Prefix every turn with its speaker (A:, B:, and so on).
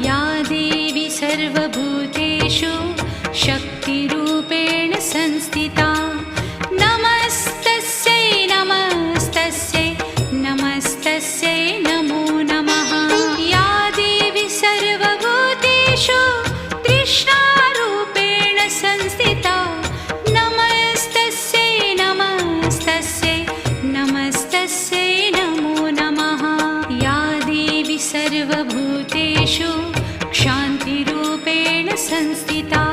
A: या देवी सर्वभूतेषु शक्तिरूपेण संस्थिता नमस्तस्यै नमस्तस्यै नमस्तस्यै नमो नमः। या देवी सर्वभूतेषु तृष्णारूपेण संस्थिता नमस्तस्यै नमस्तस्यै नमस्तस्यै नमो नमः। या देवी सर्वभूतेषु क्षान्तिरूपेण संस्थिता